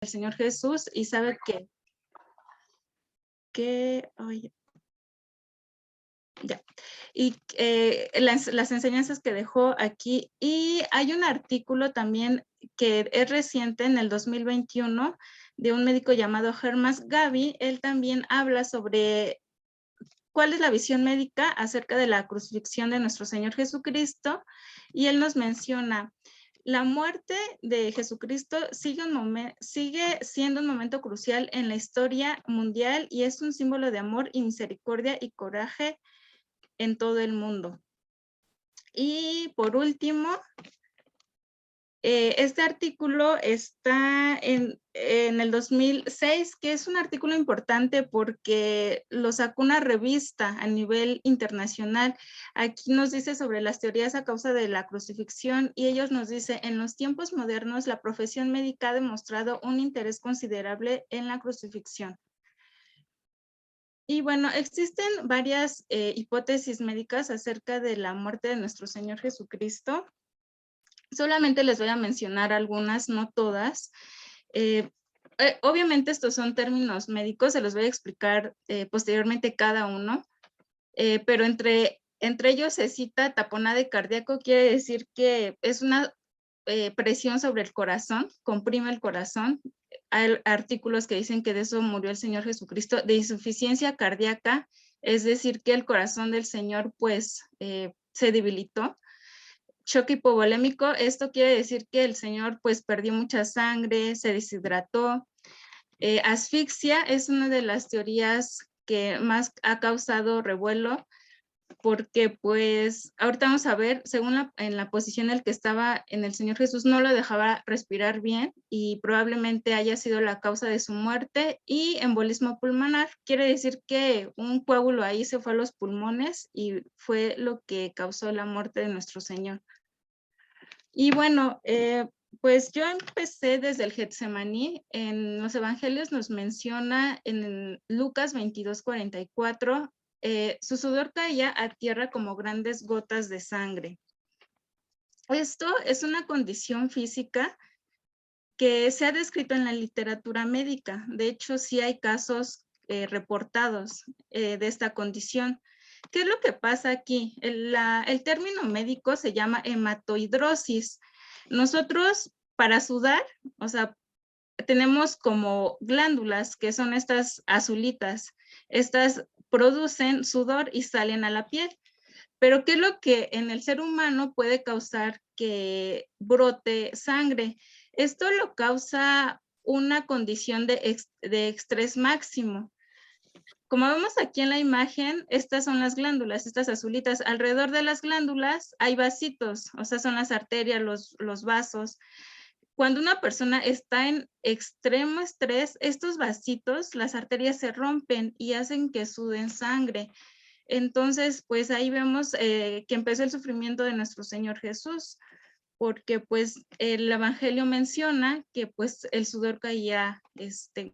el Señor Jesús y sabe oye, ya, y las enseñanzas que dejó aquí. Y hay un artículo también que es reciente, en el 2021, de un médico llamado Hermas Gavi. Él también habla sobre cuál es la visión médica acerca de la crucifixión de nuestro Señor Jesucristo, y él nos menciona: la muerte de Jesucristo sigue siendo un momento crucial en la historia mundial y es un símbolo de amor y misericordia y coraje en todo el mundo. Y por último, este artículo está en el 2006, que es un artículo importante porque lo sacó una revista a nivel internacional. Aquí nos dice sobre las teorías a causa de la crucifixión, y ellos nos dicen: en los tiempos modernos, la profesión médica ha demostrado un interés considerable en la crucifixión. Y bueno, existen varias hipótesis médicas acerca de la muerte de nuestro Señor Jesucristo. Solamente les voy a mencionar algunas, no todas. Obviamente estos son términos médicos, se los voy a explicar posteriormente cada uno, pero entre ellos se cita taponade cardíaco. Quiere decir que es una presión sobre el corazón, comprime el corazón. Hay artículos que dicen que de eso murió el Señor Jesucristo, de insuficiencia cardíaca, es decir, que el corazón del Señor pues se debilitó. Choque hipovolémico, esto quiere decir que el Señor pues perdió mucha sangre, se deshidrató. Asfixia es una de las teorías que más ha causado revuelo, porque pues ahorita vamos a ver, según en la posición en la que estaba en el Señor Jesús, no lo dejaba respirar bien y probablemente haya sido la causa de su muerte. Y embolismo pulmonar, quiere decir que un coágulo ahí se fue a los pulmones y fue lo que causó la muerte de nuestro Señor. Y bueno, pues yo empecé desde el Getsemaní. En los evangelios nos menciona en Lucas 22:44, su sudor caía a tierra como grandes gotas de sangre. Esto es una condición física que se ha descrito en la literatura médica. De hecho, sí hay casos reportados de esta condición. ¿Qué es lo que pasa aquí? El término médico se llama hematohidrosis. Nosotros, para sudar, o sea, tenemos como glándulas, que son estas azulitas. Estas producen sudor y salen a la piel. Pero ¿qué es lo que en el ser humano puede causar que brote sangre? Esto lo causa una condición de estrés máximo. Como vemos aquí en la imagen, estas son las glándulas, estas azulitas. Alrededor de las glándulas hay vasitos, o sea, son las arterias, los vasos. Cuando una persona está en extremo estrés, estos vasitos, las arterias se rompen y hacen que suden sangre. Entonces, pues ahí vemos que empezó el sufrimiento de nuestro Señor Jesús, porque pues el Evangelio menciona que pues el sudor caía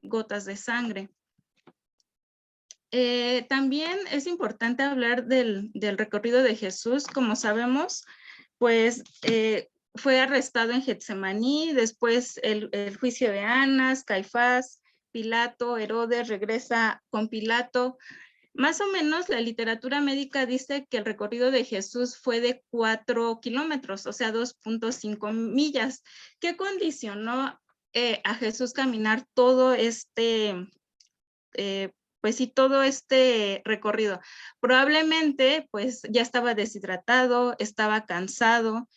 gotas de sangre. También es importante hablar del recorrido de Jesús. Como sabemos, pues fue arrestado en Getsemaní, después el juicio de Anás, Caifás, Pilato, Herodes, regresa con Pilato. Más o menos la literatura médica dice que el recorrido de Jesús fue de 4 kilómetros, o sea, 2.5 millas. ¿Qué condicionó a Jesús caminar todo pues sí, todo este recorrido? Probablemente pues ya estaba deshidratado, estaba cansado.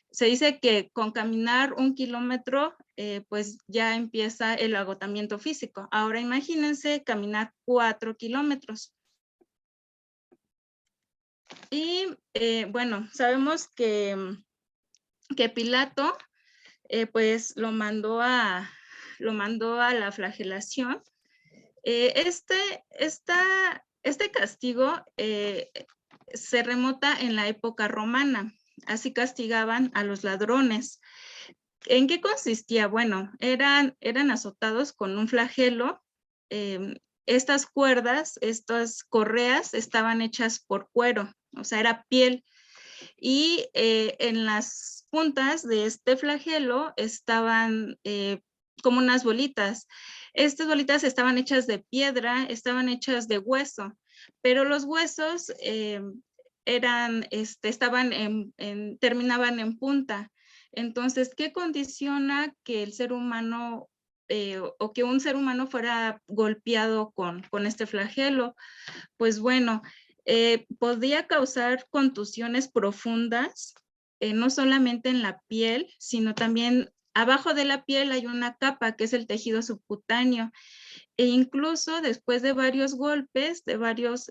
Se dice que con caminar 1 kilómetro pues ya empieza el agotamiento físico. Ahora imagínense caminar 4 kilómetros. Y bueno, sabemos que Pilato pues lo mandó a la flagelación. Este castigo se remota en la época romana. Así castigaban a los ladrones. ¿En qué consistía? Bueno, eran azotados con un flagelo. Estas cuerdas, estas correas estaban hechas por cuero, o sea, era piel. Y en las puntas de este flagelo estaban como unas bolitas. Estas bolitas estaban hechas de piedra, estaban hechas de hueso, pero los huesos terminaban en punta. Entonces, ¿qué condiciona que el ser humano o que un ser humano fuera golpeado con este flagelo? Pues bueno, podía causar contusiones profundas, no solamente en la piel, sino también abajo de la piel hay una capa que es el tejido subcutáneo, e incluso después de varios golpes, de varios,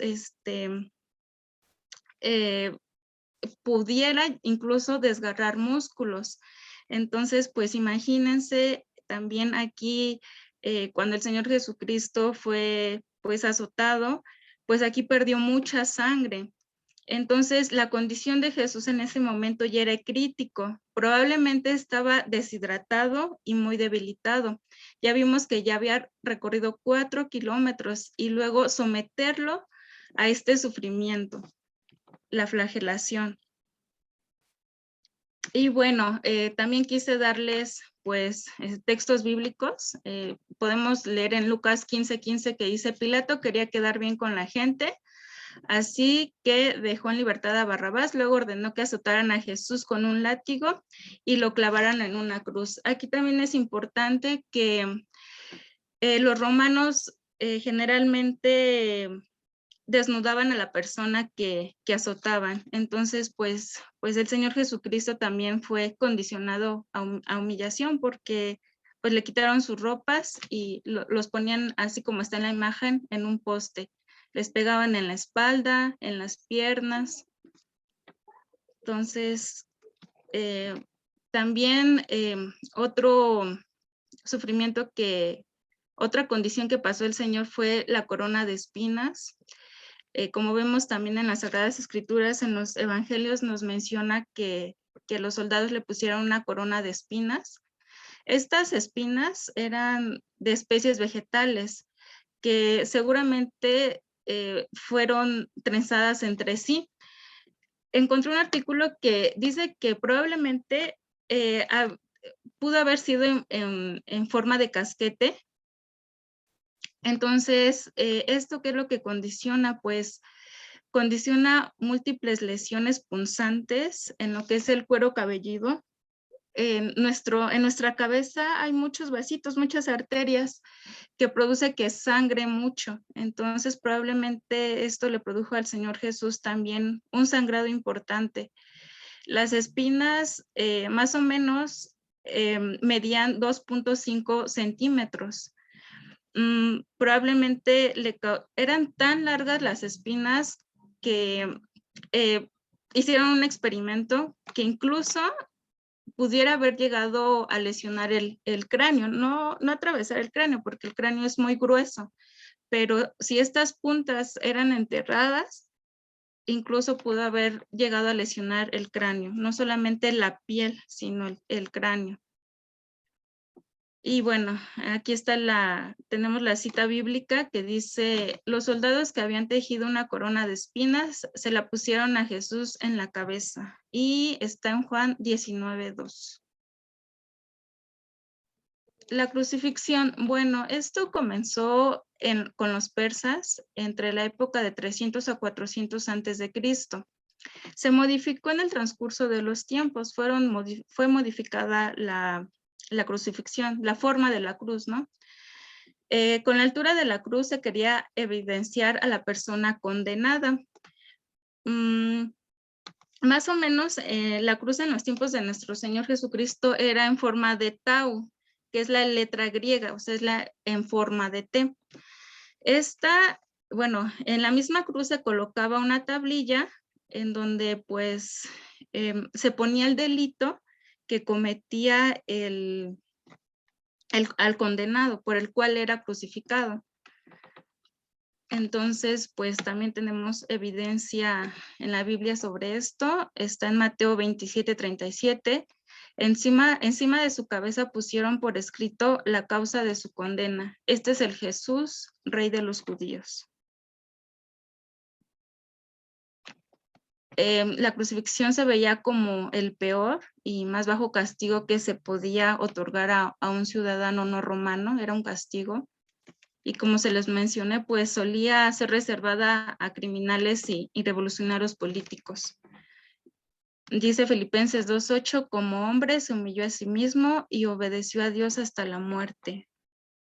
eh, pudiera incluso desgarrar músculos. Entonces, pues imagínense también aquí, cuando el Señor Jesucristo fue pues azotado, pues aquí perdió mucha sangre. Entonces, la condición de Jesús en ese momento ya era crítico. Probablemente estaba deshidratado y muy debilitado. Ya vimos que ya había recorrido 4 kilómetros y luego someterlo a este sufrimiento, la flagelación. Y bueno, también quise darles pues textos bíblicos. Podemos leer en Lucas 15:15 que dice: Pilato quería quedar bien con la gente, así que dejó en libertad a Barrabás, luego ordenó que azotaran a Jesús con un látigo y lo clavaran en una cruz. Aquí también es importante que los romanos generalmente desnudaban a la persona que azotaban. Entonces, pues el Señor Jesucristo también fue condicionado a humillación porque pues le quitaron sus ropas y los ponían así como está en la imagen en un poste. Les pegaban en la espalda, en las piernas. Entonces, también otro sufrimiento otra condición que pasó el Señor fue la corona de espinas. Como vemos también en las Sagradas Escrituras, en los Evangelios nos menciona que los soldados le pusieron una corona de espinas. Estas espinas eran de especies vegetales que seguramente fueron trenzadas entre sí. Encontré un artículo que dice que probablemente pudo haber sido en forma de casquete. Entonces, ¿esto qué es lo que condiciona? Pues condiciona múltiples lesiones punzantes en lo que es el cuero cabelludo. En nuestra cabeza hay muchos vasitos, muchas arterias que produce que sangre mucho. Entonces, probablemente esto le produjo al Señor Jesús también un sangrado importante. Las espinas más o menos medían 2.5 centímetros. Probablemente eran tan largas las espinas que hicieron un experimento que incluso pudiera haber llegado a lesionar el cráneo, no atravesar el cráneo porque el cráneo es muy grueso, pero si estas puntas eran enterradas, incluso pudo haber llegado a lesionar el cráneo, no solamente la piel, sino el cráneo. Y bueno, aquí tenemos la cita bíblica que dice: los soldados que habían tejido una corona de espinas se la pusieron a Jesús en la cabeza. Y está en Juan 19:2. La crucifixión, bueno, esto comenzó con los persas entre la época de 300 a 400 antes de Cristo. Se modificó en el transcurso de los tiempos, fue modificada la crucifixión, la forma de la cruz, ¿no? Con la altura de la cruz se quería evidenciar a la persona condenada. Más o menos la cruz en los tiempos de nuestro Señor Jesucristo era en forma de tau, que es la letra griega, o sea, es en forma de T. Bueno, en la misma cruz se colocaba una tablilla en donde pues se ponía el delito que cometía al condenado, por el cual era crucificado. Entonces, pues también tenemos evidencia en la Biblia sobre esto. Está en Mateo 27:37. Encima de su cabeza pusieron por escrito la causa de su condena. Este es el Jesús, Rey de los Judíos. la crucifixión se veía como el peor y más bajo castigo que se podía otorgar a un ciudadano no romano, era un castigo. Y como se les mencioné, pues solía ser reservada a criminales y revolucionarios políticos. Dice Filipenses 2:8, como hombre se humilló a sí mismo y obedeció a Dios hasta la muerte.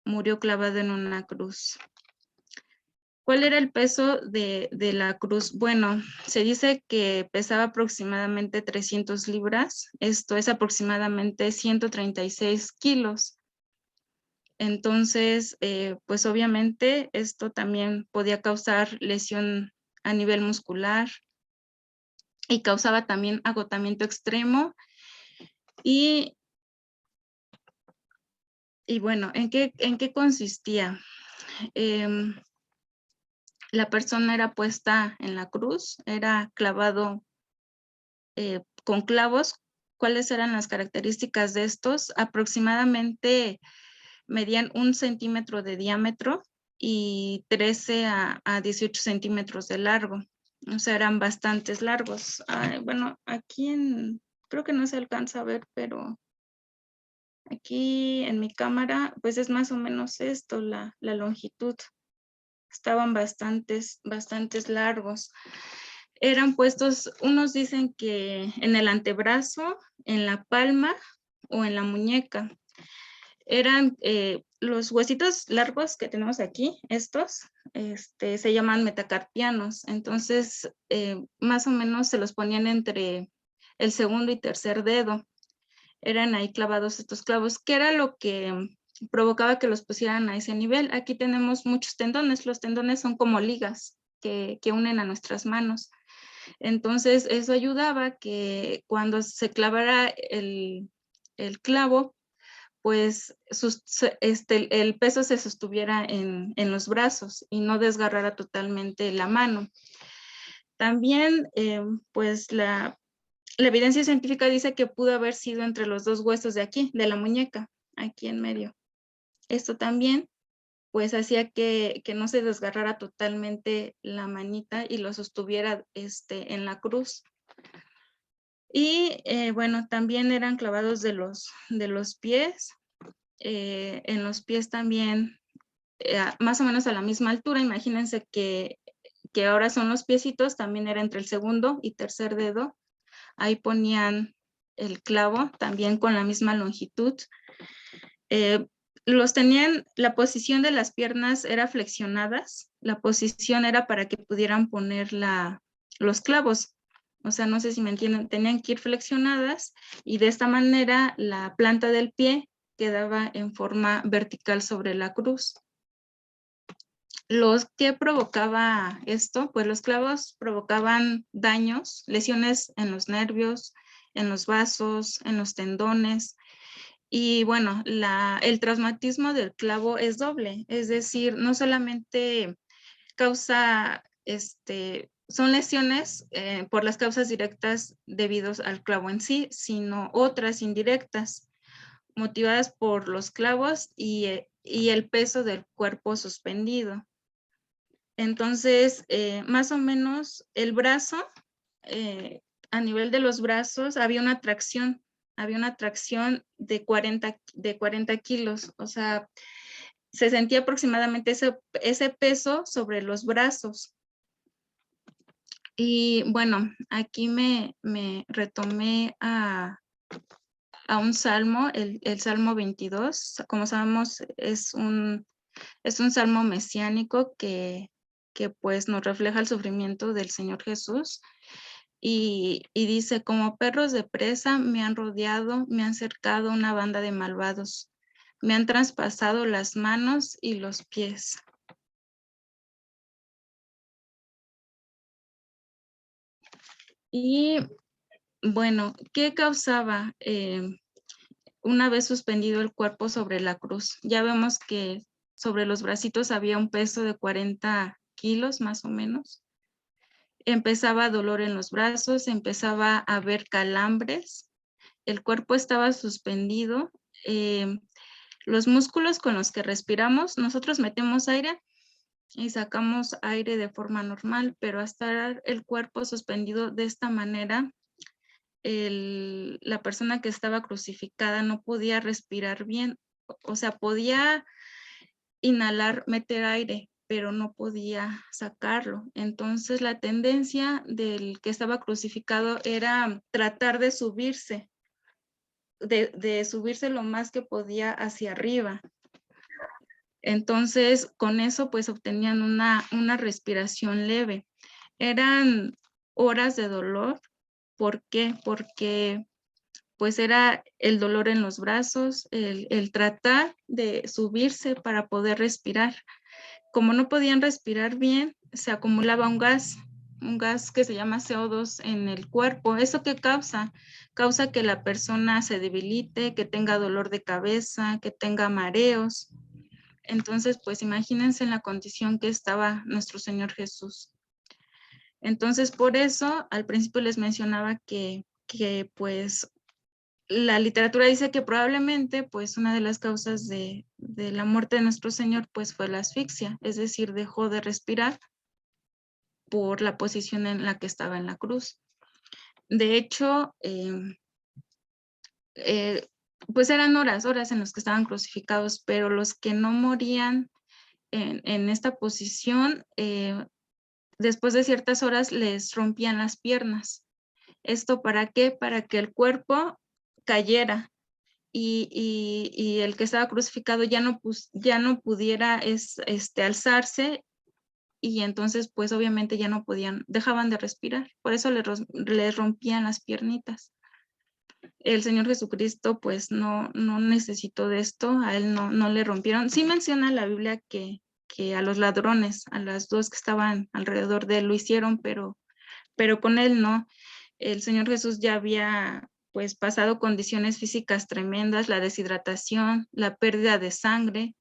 Murió clavado en una cruz. ¿Cuál era el peso de la cruz? Bueno, se dice que pesaba aproximadamente 300 libras, esto es aproximadamente 136 kilos. Entonces, pues obviamente esto también podía causar lesión a nivel muscular y causaba también agotamiento extremo. Y bueno, ¿en qué consistía? La persona era puesta en la cruz, era clavado con clavos. ¿Cuáles eran las características de estos? Aproximadamente medían 1 centímetro de diámetro y 13 a 18 centímetros de largo. O sea, eran bastantes largos. Bueno, aquí creo que no se alcanza a ver, pero aquí en mi cámara, pues es más o menos esto, la longitud. Estaban bastantes largos. Eran puestos, unos dicen que en el antebrazo, en la palma o en la muñeca. Eran los huesitos largos que tenemos aquí, estos, se llaman metacarpianos. Entonces, más o menos se los ponían entre el segundo y tercer dedo. Eran ahí clavados estos clavos, que era lo que provocaba que los pusieran a ese nivel. Aquí tenemos muchos tendones. Los tendones son como ligas que unen a nuestras manos. Entonces, eso ayudaba que cuando se clavara el clavo, pues el peso se sostuviera en los brazos y no desgarrara totalmente la mano. También, pues la evidencia científica dice que pudo haber sido entre los 2 huesos de aquí, de la muñeca, aquí en medio. Esto también, pues hacía que no se desgarrara totalmente la manita y lo sostuviera en la cruz. Y bueno, también eran clavados de los pies. En los pies también, más o menos a la misma altura. Imagínense que ahora son los piecitos, también era entre el segundo y tercer dedo. Ahí ponían el clavo, también con la misma longitud. Los tenían, la posición de las piernas era flexionadas. La posición era para que pudieran poner los clavos. O sea, no sé si me entienden, tenían que ir flexionadas y de esta manera la planta del pie quedaba en forma vertical sobre la cruz. ¿Los que provocaba esto? Pues los clavos provocaban daños, lesiones en los nervios, en los vasos, en los tendones. Y bueno, el traumatismo del clavo es doble, es decir, no solamente causa, son lesiones por las causas directas debidos al clavo en sí, sino otras indirectas, motivadas por los clavos y el peso del cuerpo suspendido. Entonces, más o menos el brazo, a nivel de los brazos, había una tracción de 40 kilos, o sea, se sentía aproximadamente ese peso sobre los brazos. Y bueno, aquí me retomé a un salmo, el Salmo 22. Como sabemos, es un salmo mesiánico que pues nos refleja el sufrimiento del Señor Jesús. Y dice, como perros de presa me han rodeado, me han cercado una banda de malvados, me han traspasado las manos y los pies. Y bueno, ¿qué causaba una vez suspendido el cuerpo sobre la cruz? Ya vemos que sobre los bracitos había un peso de 40 kilos más o menos. Empezaba dolor en los brazos, empezaba a haber calambres, el cuerpo estaba suspendido, los músculos con los que respiramos, nosotros metemos aire y sacamos aire de forma normal, pero al estar el cuerpo suspendido de esta manera, la persona que estaba crucificada no podía respirar bien, o sea, podía inhalar, meter aire, pero no podía sacarlo. Entonces la tendencia del que estaba crucificado era tratar de subirse, de subirse lo más que podía hacia arriba. Entonces, con eso pues obtenían una respiración leve. Eran horas de dolor. ¿Por qué? Porque pues era el dolor en los brazos, el tratar de subirse para poder respirar. Como no podían respirar bien, se acumulaba un gas que se llama CO2 en el cuerpo. ¿Eso qué causa? Causa que la persona se debilite, que tenga dolor de cabeza, que tenga mareos. Entonces, pues imagínense en la condición que estaba nuestro Señor Jesús. Entonces, por eso, al principio les mencionaba que pues la literatura dice que probablemente pues una de las causas de la muerte de nuestro Señor pues fue la asfixia, es decir, dejó de respirar por la posición en la que estaba en la cruz. De hecho, pues eran horas en las que estaban crucificados, pero los que no morían en esta posición, después de ciertas horas les rompían las piernas. ¿Esto para qué? Para que el cuerpo cayera y el que estaba crucificado ya no pudiera alzarse, y entonces pues obviamente ya no podían, dejaban de respirar, por eso les rompían las piernitas. El Señor Jesucristo pues no necesitó de esto, a él no le rompieron. Sí menciona la Biblia que a los ladrones, a las dos que estaban alrededor de él lo hicieron, pero con él no. El Señor Jesús ya había pues pasado condiciones físicas tremendas, la deshidratación, la pérdida de sangre.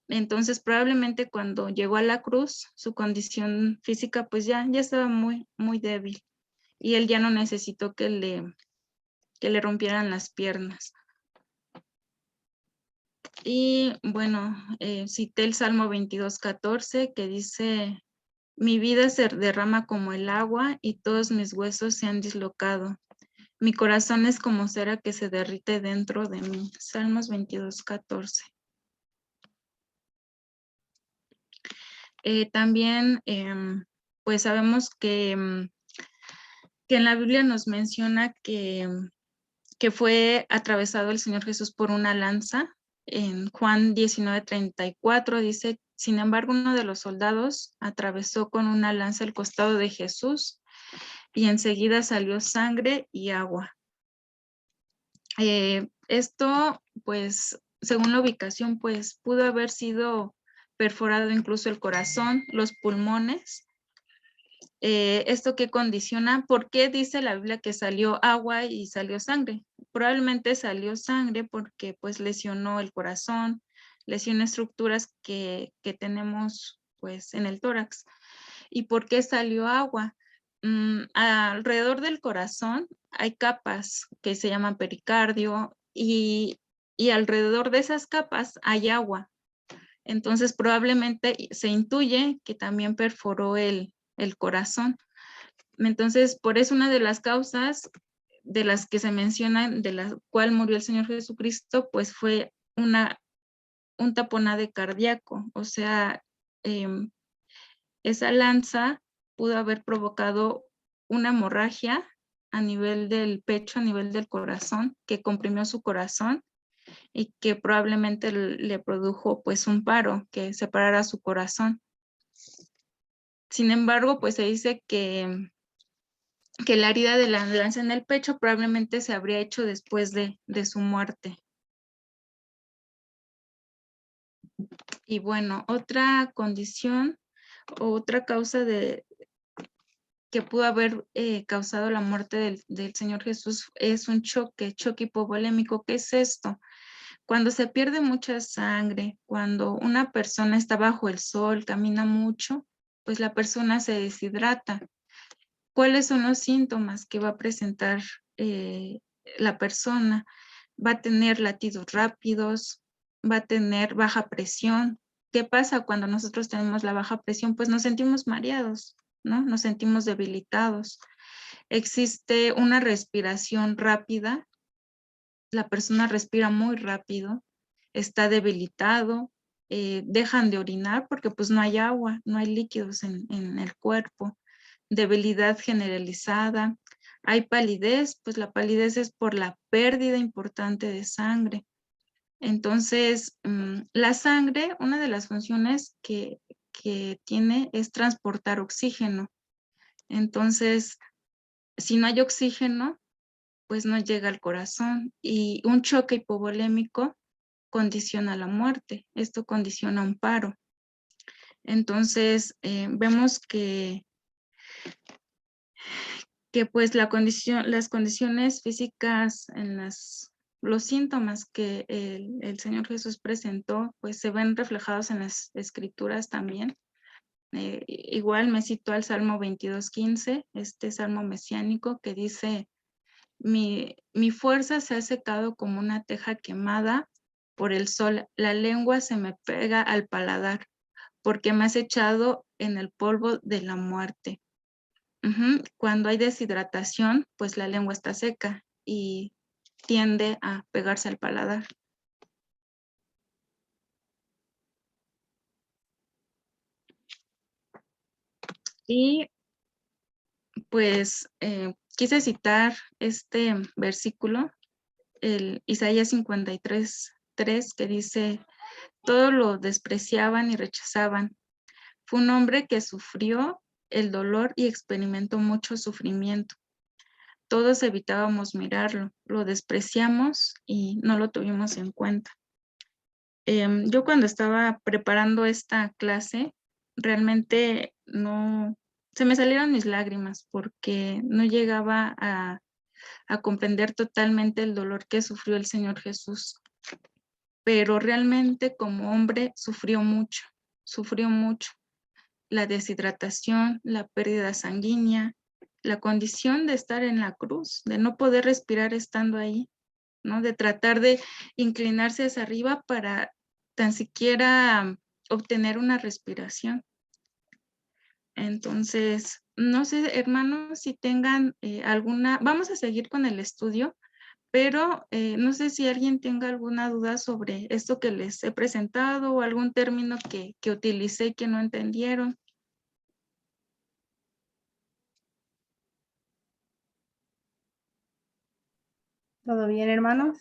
Entonces probablemente cuando llegó a la cruz, su condición física pues ya estaba muy débil, y él ya no necesitó que le rompieran las piernas. Y bueno, cité el Salmo 22:14 que dice: mi vida se derrama como el agua y todos mis huesos se han dislocado. Mi corazón es como cera que se derrite dentro de mí. Salmos 22:14. También, pues sabemos que en la Biblia nos menciona que fue atravesado el Señor Jesús por una lanza. En Juan 19:34 dice: sin embargo, uno de los soldados atravesó con una lanza el costado de Jesús y enseguida salió sangre y agua. Esto, pues, según la ubicación, pues pudo haber sido perforado incluso el corazón, los pulmones. ¿Esto qué condiciona? ¿Por qué dice la Biblia que salió agua y salió sangre? Probablemente salió sangre porque pues lesionó el corazón, lesionó estructuras que tenemos pues en el tórax. ¿Y por qué salió agua? Alrededor del corazón hay capas que se llaman pericardio, y alrededor de esas capas hay agua. Entonces probablemente se intuye que también perforó el corazón. Entonces, por eso una de las causas de las que se mencionan, de la cual murió el Señor Jesucristo, pues fue un taponade cardíaco. O sea, esa lanza pudo haber provocado una hemorragia a nivel del pecho, a nivel del corazón, que comprimió su corazón y que probablemente le produjo pues un paro, que separara su corazón. Sin embargo, pues se dice que la herida de la lanza en el pecho probablemente se habría hecho después de su muerte. Y bueno, otra condición o otra causa que pudo haber causado la muerte del Señor Jesús es un choque hipovolémico. ¿Qué es esto? Cuando se pierde mucha sangre, cuando una persona está bajo el sol, camina mucho, pues la persona se deshidrata. ¿Cuáles son los síntomas que va a presentar la persona? Va a tener latidos rápidos, va a tener baja presión, ¿qué pasa cuando nosotros tenemos la baja presión? Pues nos sentimos mareados, ¿no? Nos sentimos debilitados. Existe una respiración rápida, la persona respira muy rápido, está debilitado, dejan de orinar porque pues no hay agua, no hay líquidos en el cuerpo, debilidad generalizada, hay palidez, pues la palidez es por la pérdida importante de sangre. Entonces, la sangre, una de las funciones que tiene es transportar oxígeno. Entonces, si no hay oxígeno, pues no llega al corazón y un choque hipovolémico condiciona la muerte. Esto condiciona un paro. Entonces, vemos que pues las condiciones físicas en los síntomas que el Señor Jesús presentó, pues se ven reflejados en las escrituras también. Igual me cito al Salmo 22:15, este salmo mesiánico que dice, mi fuerza se ha secado como una teja quemada por el sol, la lengua se me pega al paladar, porque me has echado en el polvo de la muerte. Cuando hay deshidratación, pues la lengua está seca y tiende a pegarse al paladar. Y pues quise citar este versículo, el Isaías 53:3, que dice, todo lo despreciaban y rechazaban. Fue un hombre que sufrió el dolor y experimentó mucho sufrimiento. Todos evitábamos mirarlo, lo despreciamos y no lo tuvimos en cuenta. Yo cuando estaba preparando esta clase, realmente no, se me salieron mis lágrimas porque no llegaba a comprender totalmente el dolor que sufrió el Señor Jesús. Pero realmente como hombre sufrió mucho. La deshidratación, la pérdida sanguínea, la condición de estar en la cruz, de no poder respirar estando ahí, ¿no? De tratar de inclinarse hacia arriba para tan siquiera obtener una respiración. Entonces, no sé, hermanos, si tengan alguna, vamos a seguir con el estudio, pero no sé si alguien tenga alguna duda sobre esto que les he presentado o algún término que utilicé y que no entendieron. ¿Todo bien, hermanos?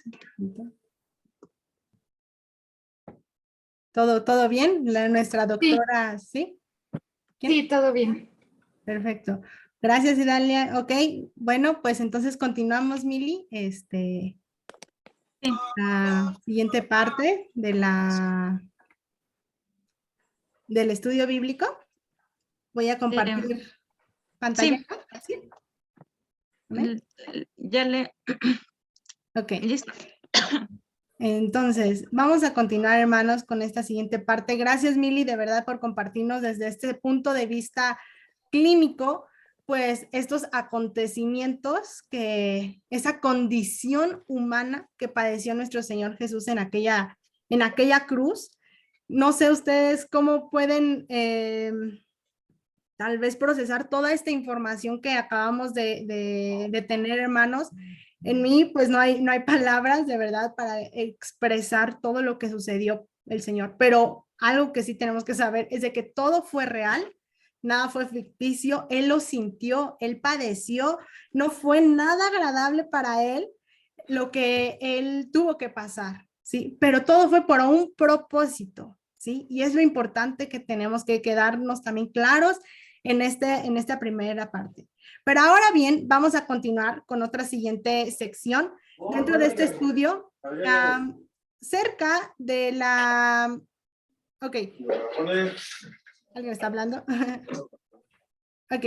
¿Todo bien? Nuestra doctora, ¿sí? ¿Quién? Sí, todo bien. Perfecto. Gracias, Idalia. Ok, bueno, pues entonces continuamos, Mili. La siguiente parte del estudio bíblico. Voy a compartir pantalla. Sí. ¿Sí? ¿Amén? Ya le... Ok. Listo. Entonces, vamos a continuar, hermanos, con esta siguiente parte. Gracias, Mili, de verdad, por compartirnos desde este punto de vista clínico, pues estos acontecimientos, esa condición humana que padeció nuestro Señor Jesús en aquella cruz. No sé ustedes cómo pueden tal vez procesar toda esta información que acabamos de tener, hermanos. En mí, pues no hay palabras de verdad para expresar todo lo que sucedió el Señor, pero algo que sí tenemos que saber es de que todo fue real, nada fue ficticio, Él lo sintió, Él padeció, no fue nada agradable para Él lo que Él tuvo que pasar, ¿sí? Pero todo fue por un propósito, ¿sí? Y es lo importante que tenemos que quedarnos también claros en esta primera parte. Pero ahora bien, vamos a continuar con otra siguiente sección dentro de este estudio cerca de la... Ok. ¿Alguien está hablando? Ok.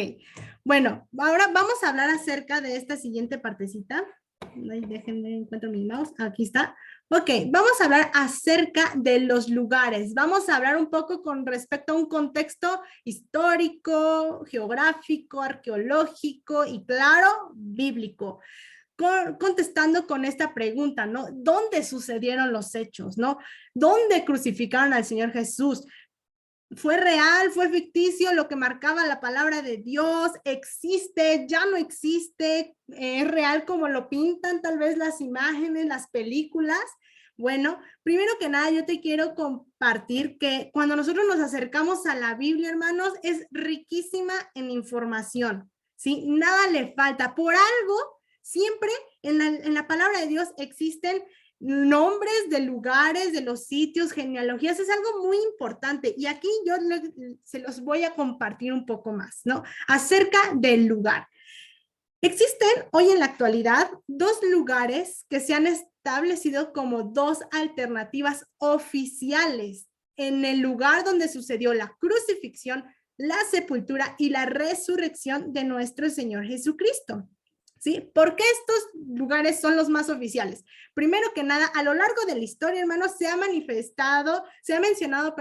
Bueno, ahora vamos a hablar acerca de esta siguiente partecita. Ay, déjenme, encuentro mi mouse. Aquí está. Ok, vamos a hablar acerca de los lugares. Vamos a hablar un poco con respecto a un contexto histórico, geográfico, arqueológico y, claro, bíblico. contestando con esta pregunta, ¿no? ¿Dónde sucedieron los hechos, no? ¿Dónde crucificaron al Señor Jesús? ¿Fue real? ¿Fue ficticio lo que marcaba la palabra de Dios? ¿Existe? ¿Ya no existe? ¿Es real como lo pintan tal vez las imágenes, las películas? Bueno, primero que nada yo te quiero compartir que cuando nosotros nos acercamos a la Biblia, hermanos, es riquísima en información, ¿sí? Nada le falta. Por algo, siempre en la palabra de Dios existen nombres de lugares, de los sitios, genealogías, es algo muy importante. Y aquí yo se los voy a compartir un poco más, ¿no? Acerca del lugar. Existen hoy en la actualidad dos lugares que se han establecido como dos alternativas oficiales en el lugar donde sucedió la crucifixión, la sepultura y la resurrección de nuestro Señor Jesucristo. ¿Sí? ¿Por qué estos lugares son los más oficiales? Primero que nada, a lo largo de la historia, hermanos, se ha mencionado,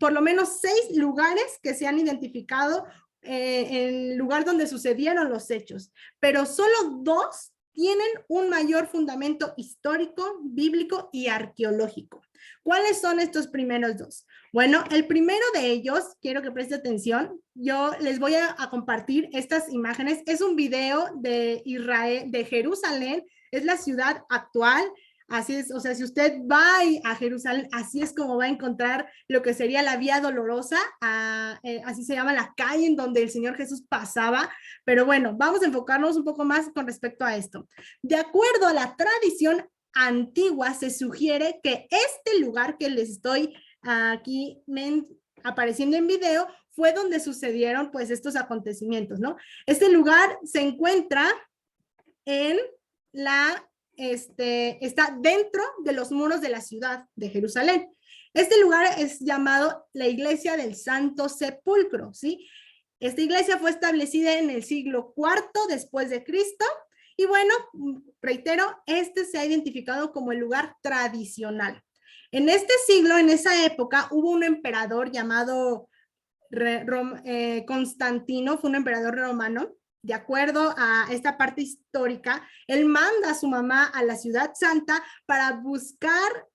por lo menos 6 lugares que se han identificado en el lugar donde sucedieron los hechos, pero solo 2 tienen un mayor fundamento histórico, bíblico y arqueológico. ¿Cuáles son estos primeros 2? Bueno, el primero de ellos, quiero que preste atención, yo les voy a compartir estas imágenes. Es un video de Israel, de Jerusalén, es la ciudad actual. Así es, o sea, si usted va a Jerusalén, así es como va a encontrar lo que sería la Vía Dolorosa, así se llama la calle en donde el Señor Jesús pasaba. Pero bueno, vamos a enfocarnos un poco más con respecto a esto. De acuerdo a la tradición antigua, se sugiere que este lugar que les estoy aquí apareciendo en video fue donde sucedieron pues estos acontecimientos, ¿no? Este lugar se encuentra en está dentro de los muros de la ciudad de Jerusalén. Este lugar es llamado la Iglesia del Santo Sepulcro, ¿sí? Esta iglesia fue establecida en el siglo IV después de Cristo y bueno, reitero, este se ha identificado como el lugar tradicional. En este siglo, en esa época, hubo un emperador llamado Constantino, fue un emperador romano. De acuerdo a esta parte histórica, él manda a su mamá a la ciudad santa para buscar,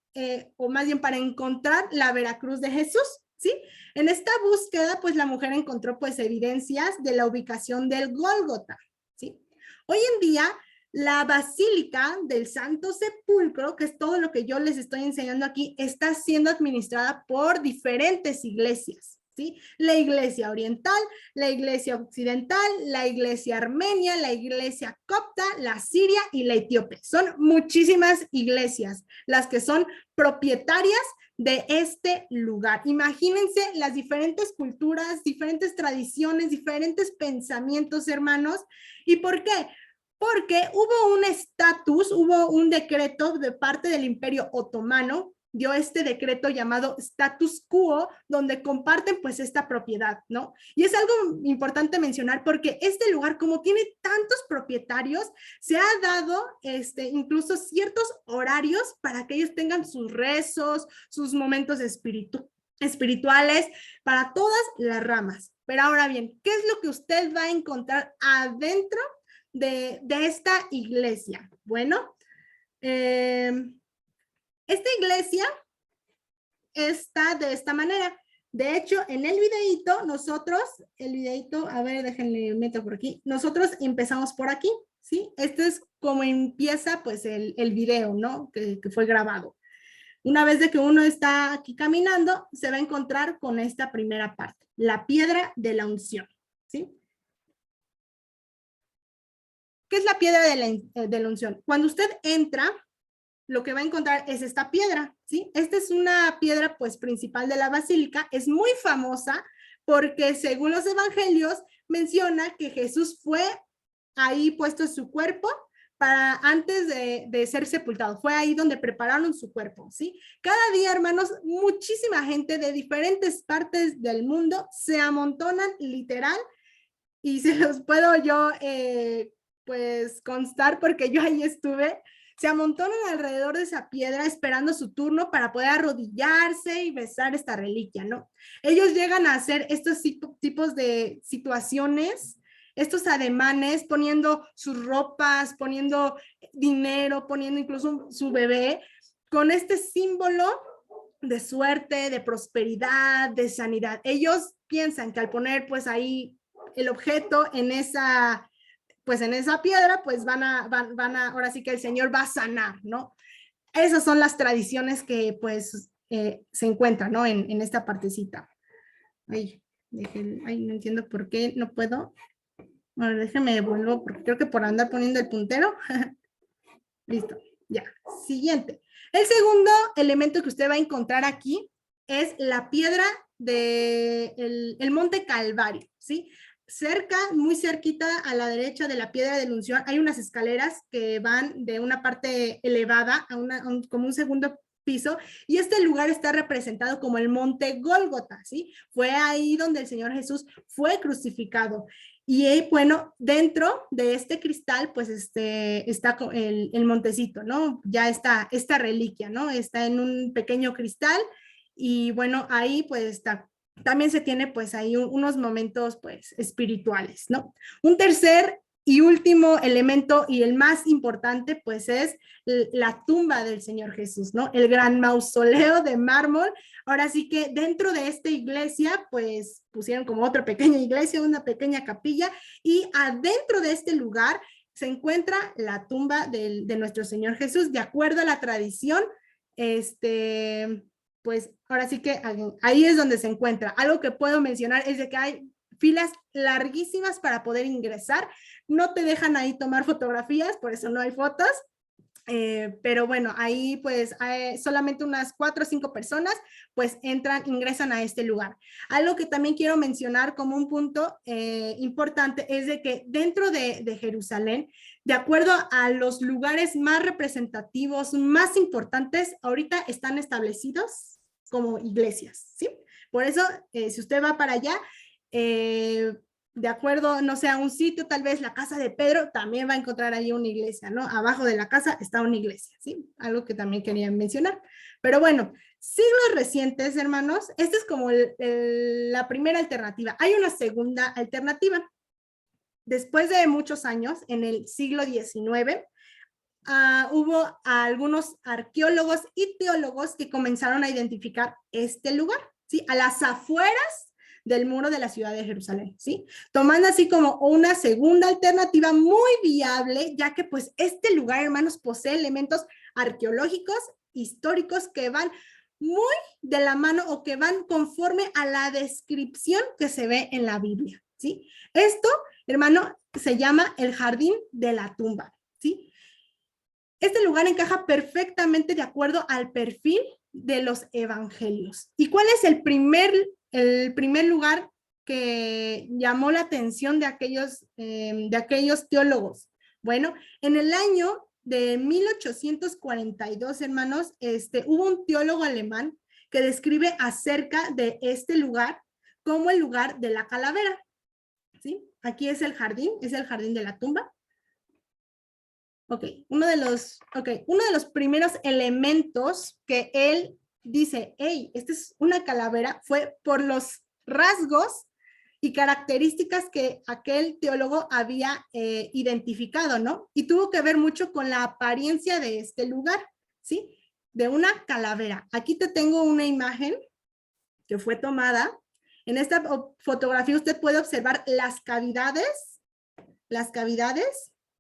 o más bien para encontrar la Veracruz de Jesús, ¿sí? En esta búsqueda, pues la mujer encontró pues evidencias de la ubicación del Gólgota, ¿sí? Hoy en día, la Basílica del Santo Sepulcro, que es todo lo que yo les estoy enseñando aquí, está siendo administrada por diferentes iglesias, ¿sí? La iglesia oriental, la iglesia occidental, la iglesia armenia, la iglesia copta, la siria y la etíope. Son muchísimas iglesias las que son propietarias de este lugar. Imagínense las diferentes culturas, diferentes tradiciones, diferentes pensamientos, hermanos. ¿Y por qué? Porque hubo un decreto de parte del Imperio Otomano, dio este decreto llamado status quo, donde comparten pues esta propiedad, ¿no? Y es algo importante mencionar porque este lugar, como tiene tantos propietarios, se ha dado incluso ciertos horarios para que ellos tengan sus rezos, sus momentos espirituales, para todas las ramas. Pero ahora bien, ¿qué es lo que usted va a encontrar adentro de esta iglesia? Bueno, esta iglesia está de esta manera. De hecho, en el videito, a ver, déjenme meto por aquí. Nosotros empezamos por aquí, ¿sí? Este es como empieza, pues, el video, ¿no? Que fue grabado. Una vez de que uno está aquí caminando, se va a encontrar con esta primera parte, la piedra de la unción, ¿sí? ¿Qué es la piedra de la unción? Cuando usted entra, lo que va a encontrar es esta piedra, ¿sí? Esta es una piedra, pues, principal de la basílica, es muy famosa porque, según los evangelios, menciona que Jesús fue ahí puesto su cuerpo antes de ser sepultado, fue ahí donde prepararon su cuerpo, ¿sí? Cada día, hermanos, muchísima gente de diferentes partes del mundo se amontonan, literal, y se los puedo yo, pues, constar porque yo ahí estuve. Se amontonan alrededor de esa piedra esperando su turno para poder arrodillarse y besar esta reliquia, ¿no? Ellos llegan a hacer estos tipos de situaciones estos ademanes, poniendo sus ropas, poniendo dinero, poniendo incluso su bebé, con este símbolo de suerte, de prosperidad, de sanidad. Ellos piensan que al poner pues ahí el objeto en esa piedra, pues van a, ahora sí que el Señor va a sanar, ¿no? Esas son las tradiciones que pues se encuentran, ¿no? En esta partecita. Ay, no entiendo por qué no puedo. Bueno, déjeme vuelvo, porque creo que por andar poniendo el puntero. Listo, ya. Siguiente. El segundo elemento que usted va a encontrar aquí es la piedra del Monte Calvario, ¿sí? Cerca, muy cerquita a la derecha de la piedra de la unción, hay unas escaleras que van de una parte elevada a como un segundo piso, y este lugar está representado como el Monte Gólgota, ¿sí? Fue ahí donde el Señor Jesús fue crucificado. Y bueno, dentro de este cristal, pues está el montecito, ¿no? Ya está esta reliquia, ¿no? Está en un pequeño cristal y bueno, ahí pues también se tiene pues ahí unos momentos pues espirituales, ¿no? Un tercer y último elemento y el más importante pues es la tumba del Señor Jesús, ¿no? El gran mausoleo de mármol. Ahora sí que dentro de esta iglesia pues pusieron como otra pequeña iglesia, una pequeña capilla, y adentro de este lugar se encuentra la tumba de nuestro Señor Jesús, de acuerdo a la tradición, pues ahora sí que ahí es donde se encuentra. Algo que puedo mencionar es de que hay filas larguísimas para poder ingresar, no te dejan ahí tomar fotografías, por eso no hay fotos, pero bueno, ahí pues hay solamente unas 4 o 5 personas pues ingresan a este lugar. Algo que también quiero mencionar como un punto importante es de que dentro de Jerusalén, de acuerdo a los lugares más representativos, más importantes, ahorita están establecidos como iglesias, ¿sí? Por eso, si usted va para allá, de acuerdo, no sé, a un sitio, tal vez la casa de Pedro, también va a encontrar ahí una iglesia, ¿no? Abajo de la casa está una iglesia, ¿sí? Algo que también quería mencionar. Pero bueno, siglos recientes, hermanos, esta es como la primera alternativa. Hay una segunda alternativa. Después de muchos años, en el siglo XIX, hubo algunos arqueólogos y teólogos que comenzaron a identificar este lugar, ¿sí? A las afueras del muro de la ciudad de Jerusalén, ¿sí? Tomando así como una segunda alternativa muy viable, ya que pues este lugar, hermanos, posee elementos arqueológicos, históricos que van muy de la mano o que van conforme a la descripción que se ve en la Biblia, ¿sí? Esto, hermano, se llama el jardín de la tumba, ¿sí? Este lugar encaja perfectamente de acuerdo al perfil de los evangelios. ¿Y cuál es el primer lugar que llamó la atención de aquellos teólogos? Bueno, en el año de 1842, hermanos, hubo un teólogo alemán que describe acerca de este lugar como el lugar de la calavera, ¿sí? Aquí es el jardín de la tumba. Uno de los primeros elementos que él dice, hey, esta es una calavera, fue por los rasgos y características que aquel teólogo había identificado, ¿no? Y tuvo que ver mucho con la apariencia de este lugar, ¿sí? De una calavera. Aquí te tengo una imagen que fue tomada. En esta fotografía usted puede observar las cavidades,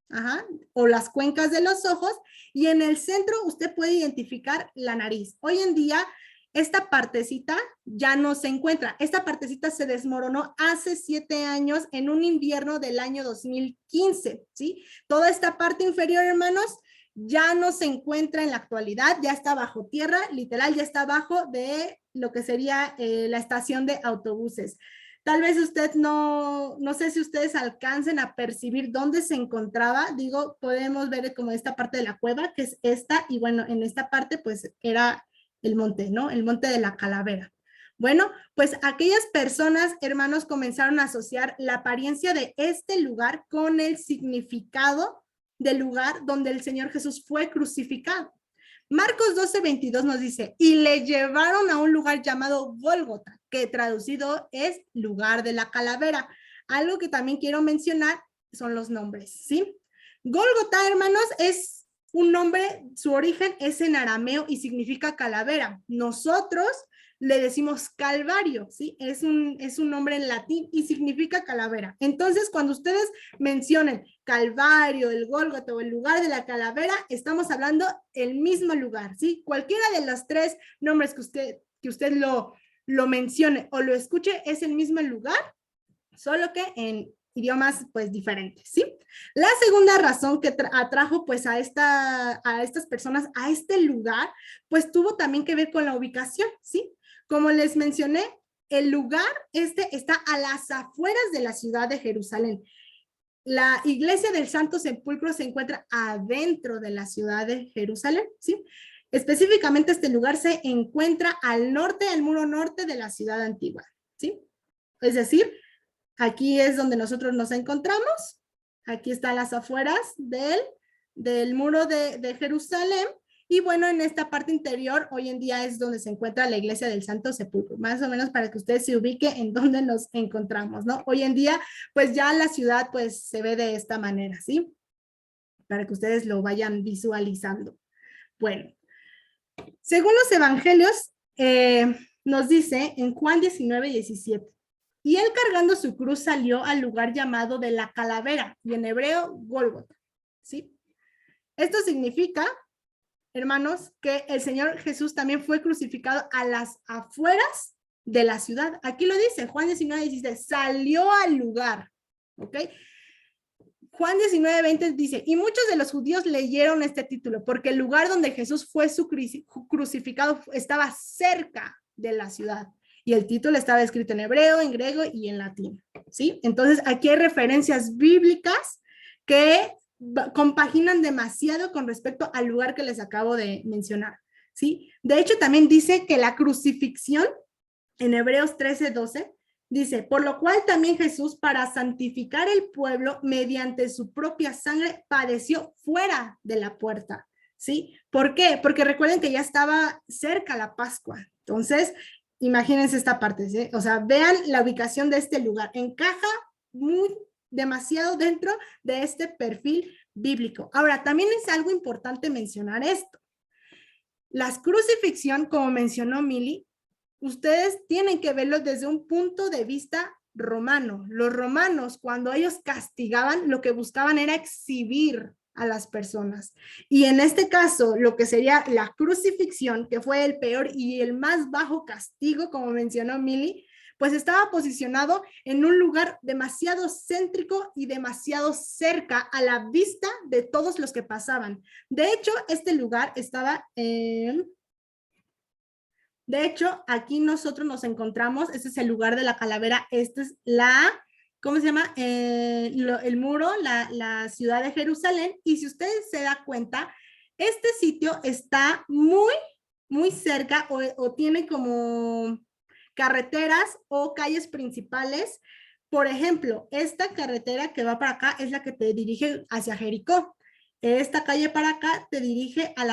ajá, o las cuencas de los ojos, y en el centro usted puede identificar la nariz. Hoy en día esta partecita ya no se encuentra. Esta partecita se desmoronó hace 7 años en un invierno del año 2015, ¿sí? Toda esta parte inferior, hermanos, ya no se encuentra en la actualidad, ya está bajo tierra, literal, ya está abajo de lo que sería la estación de autobuses. Tal vez usted no sé si ustedes alcancen a percibir dónde se encontraba. Digo, podemos ver como esta parte de la cueva, que es esta, y bueno, en esta parte pues era el monte, ¿no? El monte de la calavera. Bueno, pues aquellas personas, hermanos, comenzaron a asociar la apariencia de este lugar con el significado del lugar donde el Señor Jesús fue crucificado. Marcos 12:22 nos dice, y le llevaron a un lugar llamado Gólgota, que traducido es lugar de la calavera. Algo que también quiero mencionar son los nombres, ¿sí? Gólgota, hermanos, es un nombre, su origen es en arameo y significa calavera. Nosotros le decimos Calvario, ¿sí? Es un nombre en latín y significa calavera. Entonces, cuando ustedes mencionen Calvario, el Gólgota o el lugar de la calavera, estamos hablando el mismo lugar, ¿sí? Cualquiera de los tres nombres que usted lo mencione o lo escuche es el mismo lugar, solo que en idiomas pues diferentes, ¿sí? La segunda razón que atrajo pues a estas personas a este lugar, pues tuvo también que ver con la ubicación, ¿sí? Como les mencioné, el lugar está a las afueras de la ciudad de Jerusalén. La iglesia del Santo Sepulcro se encuentra adentro de la ciudad de Jerusalén, ¿sí? Específicamente este lugar se encuentra al norte, al muro norte de la ciudad antigua, ¿sí? Es decir, aquí es donde nosotros nos encontramos. Aquí están las afueras del muro de Jerusalén. Y bueno, en esta parte interior, hoy en día es donde se encuentra la iglesia del Santo Sepulcro, más o menos para que ustedes se ubiquen en dónde nos encontramos, ¿no? Hoy en día, pues ya la ciudad, pues se ve de esta manera, ¿sí? Para que ustedes lo vayan visualizando. Bueno, según los evangelios, nos dice en Juan 19:17, y él cargando su cruz salió al lugar llamado de la calavera, y en hebreo, Gólgota, ¿sí? Esto significa, hermanos, que el Señor Jesús también fue crucificado a las afueras de la ciudad. Aquí lo dice, Juan 19:17, salió al lugar, ¿ok? Juan 19:20 dice, y muchos de los judíos leyeron este título, porque el lugar donde Jesús fue crucificado estaba cerca de la ciudad. Y el título estaba escrito en hebreo, en griego y en latín, ¿sí? Entonces, aquí hay referencias bíblicas que compaginan demasiado con respecto al lugar que les acabo de mencionar, ¿sí? De hecho, también dice que la crucifixión, en Hebreos 13:12, dice, por lo cual también Jesús, para santificar el pueblo, mediante su propia sangre, padeció fuera de la puerta, ¿sí? ¿Por qué? Porque recuerden que ya estaba cerca la Pascua. Entonces, imagínense esta parte, ¿sí? O sea, vean la ubicación de este lugar. Encaja demasiado dentro de este perfil bíblico. Ahora, también es algo importante mencionar esto. La crucifixión, como mencionó Mili, ustedes tienen que verlo desde un punto de vista romano. Los romanos, cuando ellos castigaban, lo que buscaban era exhibir a las personas. Y en este caso, lo que sería la crucifixión, que fue el peor y el más bajo castigo, como mencionó Mili, pues estaba posicionado en un lugar demasiado céntrico y demasiado cerca a la vista de todos los que pasaban. De hecho, este lugar estaba en... De hecho, aquí nosotros nos encontramos, este es el lugar de la calavera, este es ¿cómo se llama? El muro, la ciudad de Jerusalén, y si ustedes se dan cuenta, este sitio está muy cerca o tiene como carreteras o calles principales. Por ejemplo, esta carretera que va para acá es la que te dirige hacia Jericó. Esta calle para acá te dirige a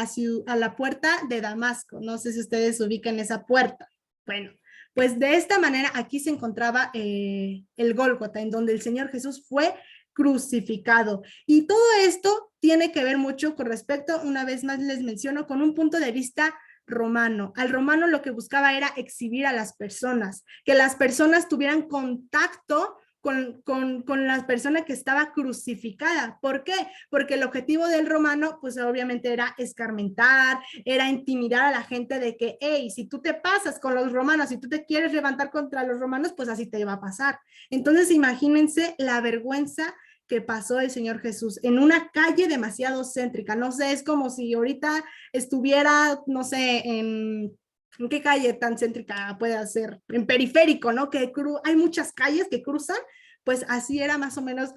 la puerta de Damasco. No sé si ustedes ubican esa puerta. Bueno, pues de esta manera aquí se encontraba el Gólgota, en donde el Señor Jesús fue crucificado. Y todo esto tiene que ver mucho con respecto, una vez más les menciono, con un punto de vista romano. Al romano lo que buscaba era exhibir a las personas, que las personas tuvieran contacto con la persona que estaba crucificada. ¿Por qué? Porque el objetivo del romano, pues obviamente era escarmentar, era intimidar a la gente de que, hey, si tú te pasas con los romanos, si tú te quieres levantar contra los romanos, pues así te va a pasar. Entonces, imagínense la vergüenza que pasó el Señor Jesús en una calle demasiado céntrica. No sé, es como si ahorita estuviera, no sé, ¿en qué calle tan céntrica puede ser? En periférico, ¿no? Que hay muchas calles que cruzan, pues así era más o menos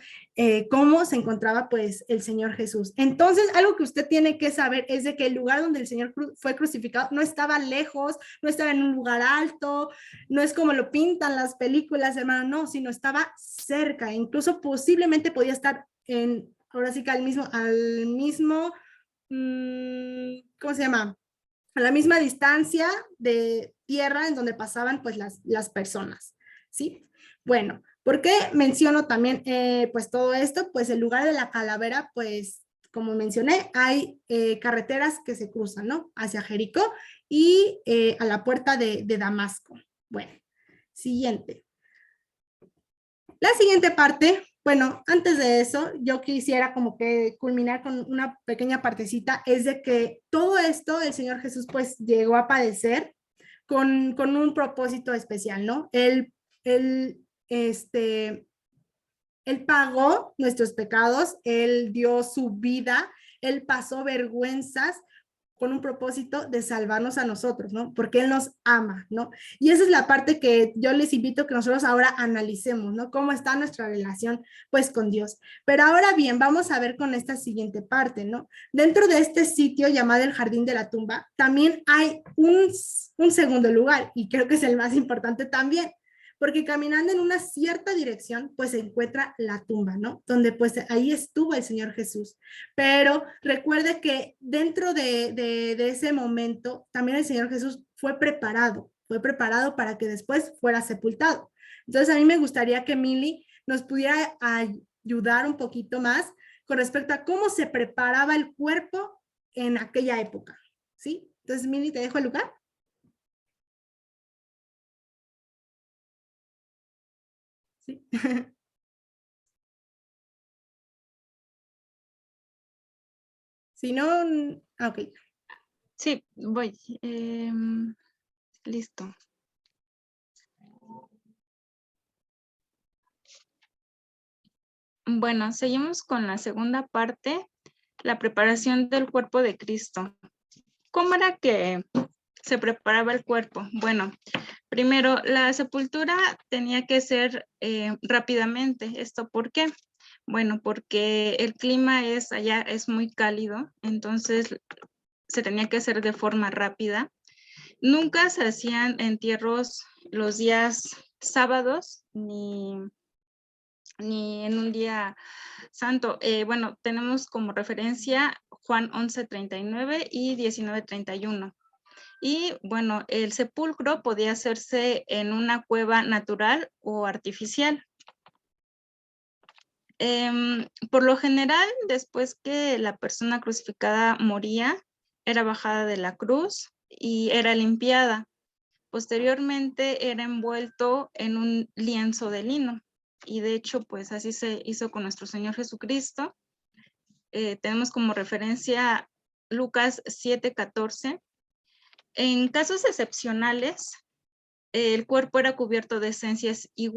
cómo se encontraba pues el Señor Jesús. Entonces, algo que usted tiene que saber es de que el lugar donde el Señor fue crucificado no estaba lejos, no estaba en un lugar alto, no es como lo pintan las películas, hermano, no, sino estaba cerca, incluso posiblemente podía estar ahora sí que al mismo, ¿cómo se llama? A la misma distancia de tierra en donde pasaban pues las personas, ¿sí? Bueno, ¿Por qué menciono también pues todo esto? Pues el lugar de la calavera, pues como mencioné, hay carreteras que se cruzan, ¿no? Hacia Jericó y a la puerta de Damasco. Bueno, siguiente. La siguiente parte, bueno, antes de eso, yo quisiera como que culminar con una pequeña partecita, es de que todo esto el Señor Jesús pues llegó a padecer con un propósito especial, ¿no? Este, él pagó nuestros pecados, Él dio su vida, Él pasó vergüenzas con un propósito de salvarnos a nosotros, ¿no? Porque Él nos ama, ¿no? Y esa es la parte que yo les invito a que nosotros ahora analicemos, ¿no? Cómo está nuestra relación, pues, con Dios. Pero ahora bien, vamos a ver con esta siguiente parte, ¿no? Dentro de este sitio llamado el Jardín de la Tumba, también hay un segundo lugar, y creo que es el más importante también, porque caminando en una cierta dirección, pues se encuentra la tumba, ¿no? Donde pues ahí estuvo el Señor Jesús. Pero recuerde que dentro de ese momento, también el Señor Jesús fue preparado para que después fuera sepultado. Entonces a mí me gustaría que Mili nos pudiera ayudar un poquito más con respecto a cómo se preparaba el cuerpo en aquella época, ¿sí? Entonces, Mili, te dejo el lugar. Sí. Si no, ok. Sí, voy. Listo. Bueno, seguimos con la segunda parte, la preparación del cuerpo de Cristo. ¿Cómo era que se preparaba el cuerpo? Bueno, primero, la sepultura tenía que ser rápidamente. ¿Esto por qué? Bueno, porque el clima allá es muy cálido, entonces se tenía que hacer de forma rápida. Nunca se hacían entierros los días sábados ni en un día santo. Bueno, tenemos como referencia Juan 11:39 y 19:31. Y bueno, el sepulcro podía hacerse en una cueva natural o artificial. Por lo general, después que la persona crucificada moría, era bajada de la cruz y era limpiada. Posteriormente era envuelto en un lienzo de lino. Y de hecho, pues así se hizo con nuestro Señor Jesucristo. Tenemos como referencia Lucas 7:14. En casos excepcionales, el cuerpo era cubierto de esencias y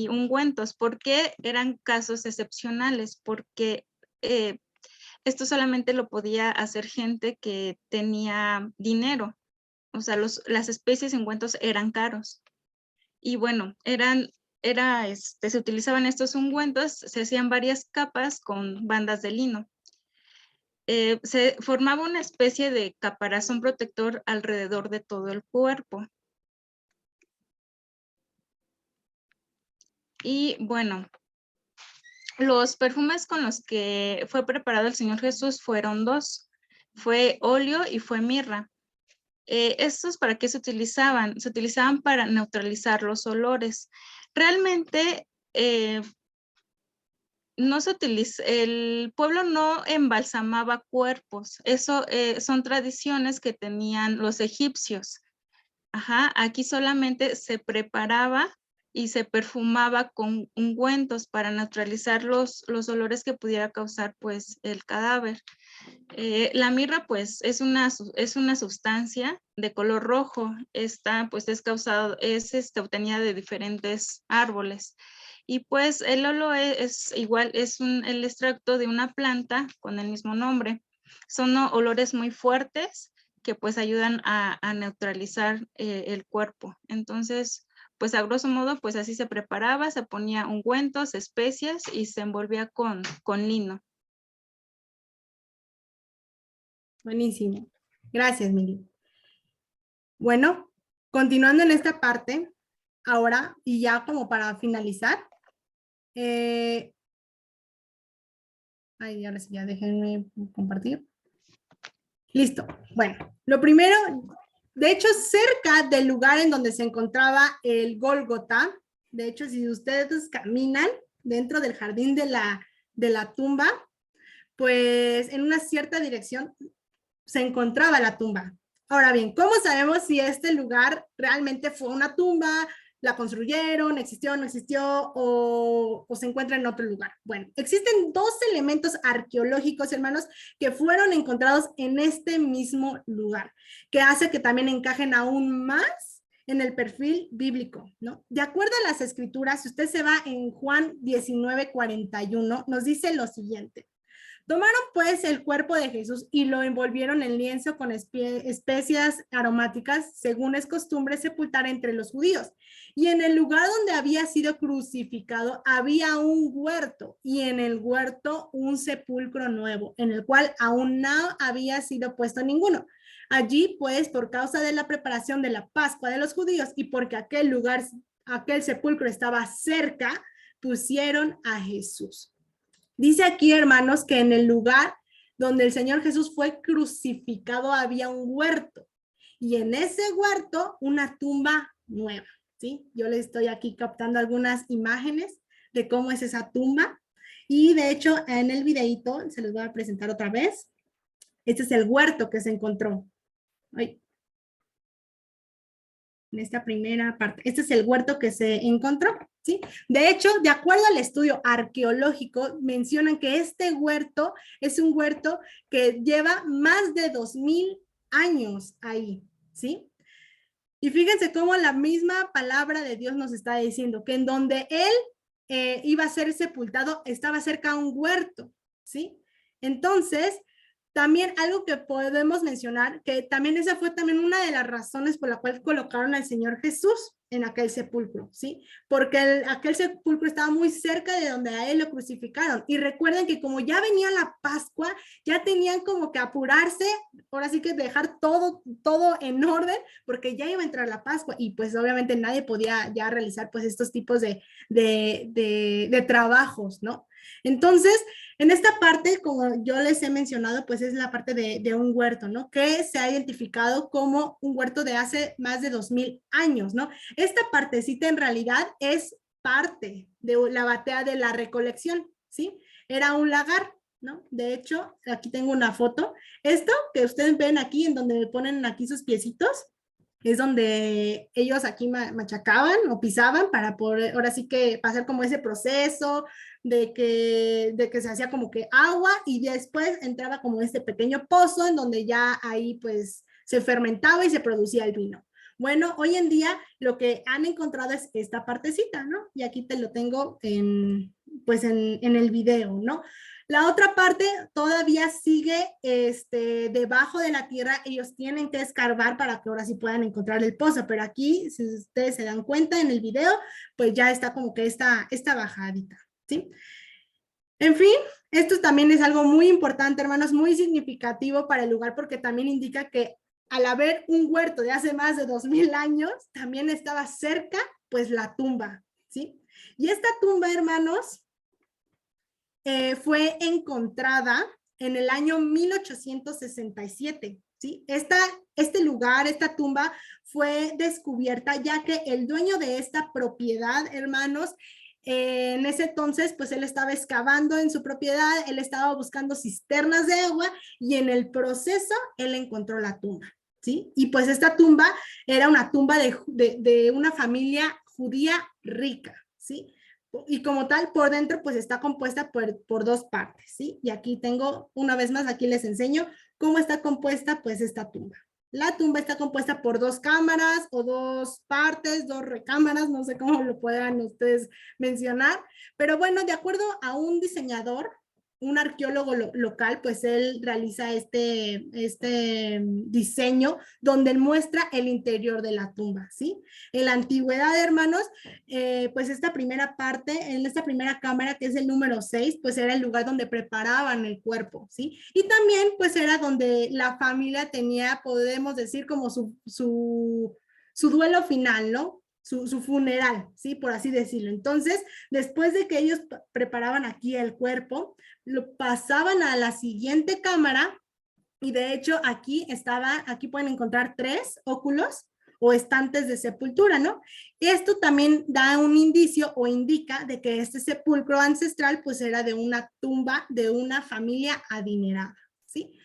ungüentos. ¿Por qué eran casos excepcionales? Porque esto solamente lo podía hacer gente que tenía dinero. O sea, las especies y ungüentos eran caros. Y bueno, se utilizaban estos ungüentos, se hacían varias capas con bandas de lino. Se formaba una especie de caparazón protector alrededor de todo el cuerpo. Y bueno, los perfumes con los que fue preparado el Señor Jesús fueron dos. Fue óleo y fue mirra. ¿Estos para qué se utilizaban? Se utilizaban para neutralizar los olores. Realmente no se utiliza, el pueblo no embalsamaba cuerpos. Eso son tradiciones que tenían los egipcios. Ajá, aquí solamente se preparaba y se perfumaba con ungüentos para neutralizar los olores que pudiera causar pues el cadáver. La mirra pues es una sustancia de color rojo. Esta pues es obtenida de diferentes árboles. Y pues el óleo es igual, el extracto de una planta con el mismo nombre. Son olores muy fuertes que pues ayudan a neutralizar el cuerpo. Entonces, pues a grosso modo, pues así se preparaba, se ponía ungüentos, especias y se envolvía con lino. Buenísimo. Gracias, Mili. Bueno, continuando en esta parte, ahora, y ya como para finalizar, ahora sí, ya déjenme compartir. Listo. Bueno, lo primero, de hecho, cerca del lugar en donde se encontraba el Gólgota, De hecho, si ustedes caminan dentro del jardín de la tumba, pues en una cierta dirección se encontraba la tumba. Ahora bien, ¿cómo sabemos si este lugar realmente fue una tumba, la construyeron, existió, no existió o se encuentra en otro lugar? Bueno, existen dos elementos arqueológicos, hermanos, que fueron encontrados en este mismo lugar, que hace que también encajen aún más en el perfil bíblico, ¿no? De acuerdo a las escrituras, si usted se va en Juan 19:41, nos dice lo siguiente: tomaron pues el cuerpo de Jesús y lo envolvieron en lienzo con especias aromáticas, según es costumbre sepultar entre los judíos. Y en el lugar donde había sido crucificado había un huerto, y en el huerto un sepulcro nuevo, en el cual aún no había sido puesto ninguno. Allí pues, por causa de la preparación de la Pascua de los judíos y porque aquel sepulcro estaba cerca, pusieron a Jesús. Dice aquí, hermanos, que en el lugar donde el Señor Jesús fue crucificado había un huerto, y en ese huerto una tumba nueva, ¿sí? Yo les estoy aquí captando algunas imágenes de cómo es esa tumba, y de hecho en el videito se los voy a presentar otra vez. Este es el huerto que se encontró. Ay, en esta primera parte. Este es el huerto que se encontró, ¿sí? De hecho, de acuerdo al estudio arqueológico, mencionan que este huerto es un huerto que lleva más de 2000 años ahí, ¿sí? Y fíjense cómo la misma palabra de Dios nos está diciendo que en donde él iba a ser sepultado estaba cerca un huerto, ¿sí? Entonces, también algo que podemos mencionar, que también esa fue también una de las razones por la cual colocaron al Señor Jesús en aquel sepulcro, ¿sí? Porque aquel sepulcro estaba muy cerca de donde a él lo crucificaron. Y recuerden que como ya venía la Pascua, ya tenían como que apurarse, ahora sí que dejar todo en orden, porque ya iba a entrar la Pascua y pues obviamente nadie podía ya realizar pues estos tipos de trabajos, ¿no? Entonces, en esta parte, como yo les he mencionado, pues es la parte de un huerto, ¿no? Que se ha identificado como un huerto de hace más de 2000 años, ¿no? Esta partecita en realidad es parte de la batea de la recolección, ¿sí? Era un lagar, ¿no? De hecho, aquí tengo una foto. Esto que ustedes ven aquí, en donde me ponen aquí sus piecitos, es donde ellos aquí machacaban o pisaban para poder, ahora sí que pasar como ese proceso de que se hacía como que agua y después entraba como este pequeño pozo en donde ya ahí pues se fermentaba y se producía el vino. Bueno, hoy en día lo que han encontrado es esta partecita, ¿no? Y aquí te lo tengo pues en el video, ¿no? La otra parte todavía sigue debajo de la tierra. Ellos tienen que escarbar para que ahora sí puedan encontrar el pozo, pero aquí, si ustedes se dan cuenta en el video, pues ya está como que esta bajadita, ¿sí? En fin, esto también es algo muy importante, hermanos, muy significativo para el lugar, porque también indica que al haber un huerto de hace más de 2000 años, también estaba cerca, pues, la tumba, ¿sí? Y esta tumba, hermanos, fue encontrada en el año 1867, ¿sí? Este lugar, esta tumba, fue descubierta ya que el dueño de esta propiedad, hermanos, en ese entonces, pues él estaba excavando en su propiedad, él estaba buscando cisternas de agua y en el proceso él encontró la tumba, ¿sí? Y pues esta tumba era una tumba de una familia judía rica, ¿sí? Y como tal, por dentro, pues está compuesta por dos partes, ¿sí? Y aquí tengo, una vez más, aquí les enseño cómo está compuesta, pues, esta tumba. La tumba está compuesta por dos cámaras o dos partes, dos recámaras, no sé cómo lo puedan ustedes mencionar, pero bueno, de acuerdo a un diseñador, un arqueólogo local, pues él realiza este diseño donde él muestra el interior de la tumba, ¿sí? En la antigüedad, hermanos, pues esta primera parte, en esta primera cámara, que es el número 6, pues era el lugar donde preparaban el cuerpo, ¿sí? Y también, pues era donde la familia tenía, podemos decir, como su duelo final, ¿no? Su funeral, ¿sí? Por así decirlo. Entonces, después de que ellos preparaban aquí el cuerpo, lo pasaban a la siguiente cámara y de hecho aquí pueden encontrar 3 óculos o estantes de sepultura, ¿no? Esto también da un indicio o indica de que este sepulcro ancestral pues era de una tumba de una familia adinerada, ¿sí?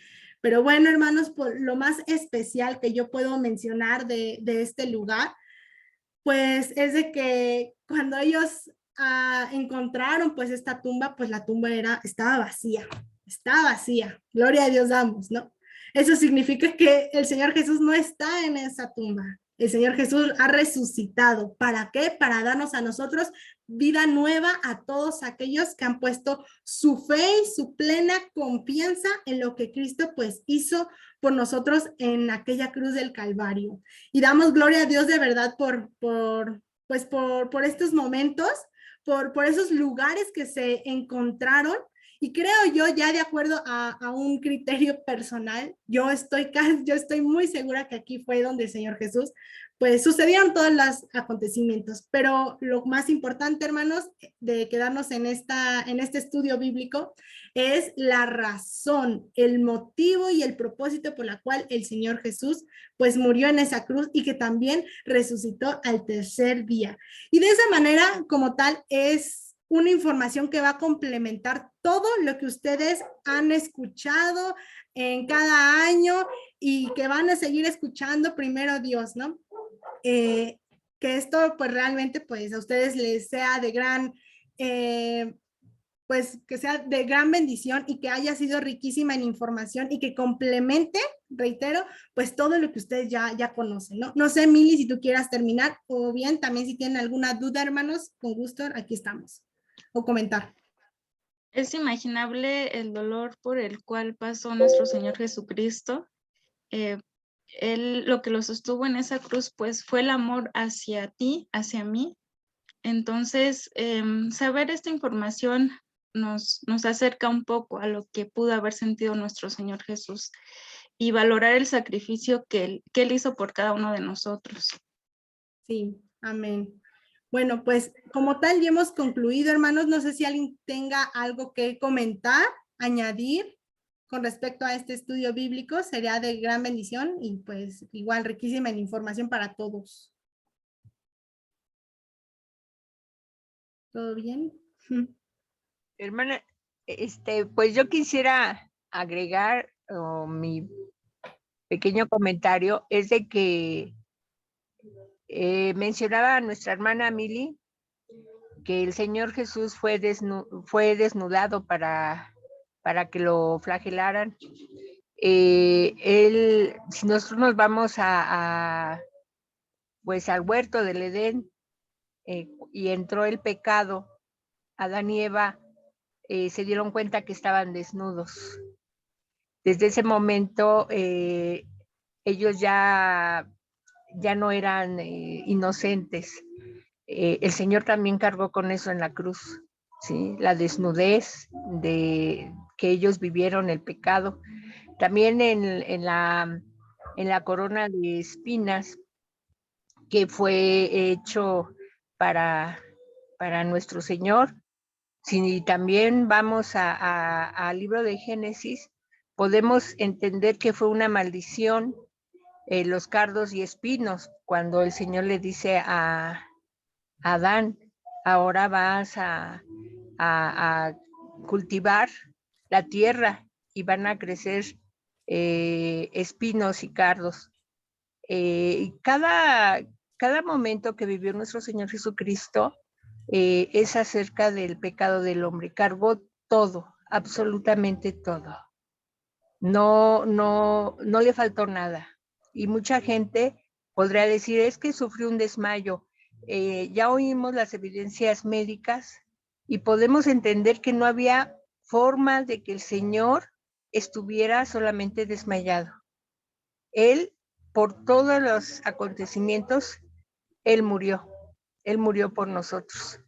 Pero bueno, hermanos, por lo más especial que yo puedo mencionar de este lugar, pues es de que cuando ellos encontraron pues esta tumba, pues la tumba estaba vacía, gloria a Dios damos, ¿no? Eso significa que el Señor Jesús no está en esa tumba. El Señor Jesús ha resucitado. ¿Para qué? Para darnos a nosotros vida nueva a todos aquellos que han puesto su fe y su plena confianza en lo que Cristo pues hizo por nosotros en aquella cruz del Calvario. Y damos gloria a Dios de verdad por estos momentos, por esos lugares que se encontraron. Y creo yo, ya de acuerdo a un criterio personal, yo estoy muy segura que aquí fue donde el Señor Jesús, pues sucedieron todos los acontecimientos, pero lo más importante, hermanos, de quedarnos en este estudio bíblico, es la razón, el motivo y el propósito por la cual el Señor Jesús, pues murió en esa cruz y que también resucitó al tercer día. Y de esa manera, como tal, es una información que va a complementar todo lo que ustedes han escuchado en cada año y que van a seguir escuchando, primero Dios, ¿no? Que esto pues realmente pues a ustedes les sea de gran, pues que sea de gran bendición y que haya sido riquísima en información y que complemente, reitero, pues todo lo que ustedes ya conocen, ¿no? No sé, Mili, si tú quieras terminar o bien también si tienen alguna duda, hermanos, con gusto, aquí estamos. O comentar. Es imaginable el dolor por el cual pasó nuestro Señor Jesucristo. Él, lo que lo sostuvo en esa cruz, pues fue el amor hacia ti, hacia mí. Entonces, saber esta información nos acerca un poco a lo que pudo haber sentido nuestro Señor Jesús y valorar el sacrificio que él hizo por cada uno de nosotros. Sí, amén. Bueno, pues como tal ya hemos concluido, hermanos. No sé si alguien tenga algo que comentar, añadir con respecto a este estudio bíblico. Sería de gran bendición y pues igual riquísima en información para todos. ¿Todo bien? Hermana, pues yo quisiera agregar mi pequeño comentario, es de que mencionaba a nuestra hermana Mili que el Señor Jesús fue desnudado para que lo flagelaran. Si nosotros nos vamos pues al huerto del Edén y entró el pecado, Adán y Eva se dieron cuenta que estaban desnudos. Desde ese momento ellos ya no eran inocentes. El Señor también cargó con eso en la cruz, ¿sí? La desnudez de que ellos vivieron, el pecado. También en la corona de espinas que fue hecho para nuestro Señor. Si también vamos al libro de Génesis, podemos entender que fue una maldición los cardos y espinos, cuando el Señor le dice a Adán, ahora vas a cultivar la tierra y van a crecer espinos y cardos. Cada momento que vivió nuestro Señor Jesucristo es acerca del pecado del hombre. Cargó todo, absolutamente todo. No le faltó nada. Y mucha gente podría decir, es que sufrió un desmayo. Ya oímos las evidencias médicas y podemos entender que no había forma de que el Señor estuviera solamente desmayado. Él, por todos los acontecimientos, Él murió por nosotros.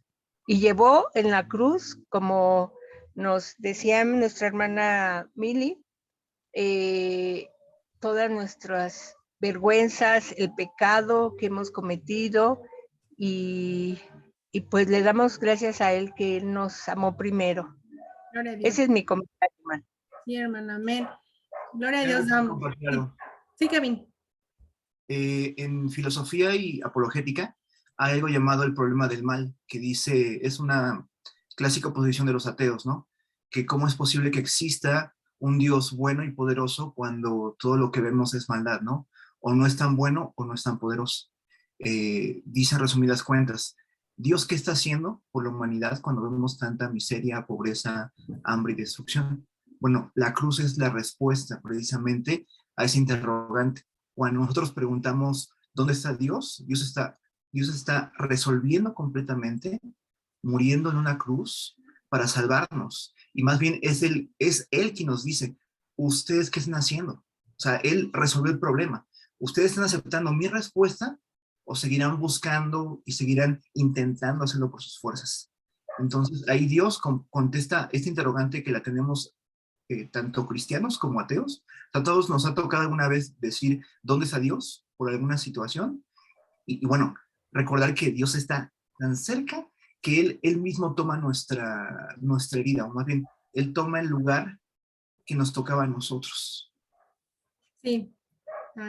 Y llevó en la cruz, como nos decía nuestra hermana Mili, todas nuestras vergüenzas, el pecado que hemos cometido y pues le damos gracias a Él que Él nos amó primero. Gloria a Dios. Ese es mi comentario, hermano. Sí, hermana, amén. Gloria a Dios damos. Sí, Kevin. En filosofía y apologética hay algo llamado el problema del mal, que dice, es una clásica posición de los ateos, ¿no? Que cómo es posible que exista un Dios bueno y poderoso cuando todo lo que vemos es maldad, ¿no? O no es tan bueno o no es tan poderoso. Dice en resumidas cuentas, ¿Dios qué está haciendo por la humanidad cuando vemos tanta miseria, pobreza, hambre y destrucción? Bueno, la cruz es la respuesta precisamente a ese interrogante. Cuando nosotros preguntamos, ¿dónde está Dios? Dios está resolviendo completamente, muriendo en una cruz para salvarnos. Y más bien es él quien nos dice, ¿ustedes qué están haciendo? O sea, Él resolvió el problema. ¿Ustedes están aceptando mi respuesta o seguirán buscando y seguirán intentando hacerlo por sus fuerzas? Entonces, ahí Dios contesta este interrogante que la tenemos tanto cristianos como ateos. A todos nos ha tocado alguna vez decir, ¿dónde está Dios? Por alguna situación. Y bueno, recordar que Dios está tan cerca que Él mismo toma nuestra herida, o más bien, Él toma el lugar que nos tocaba a nosotros. Sí,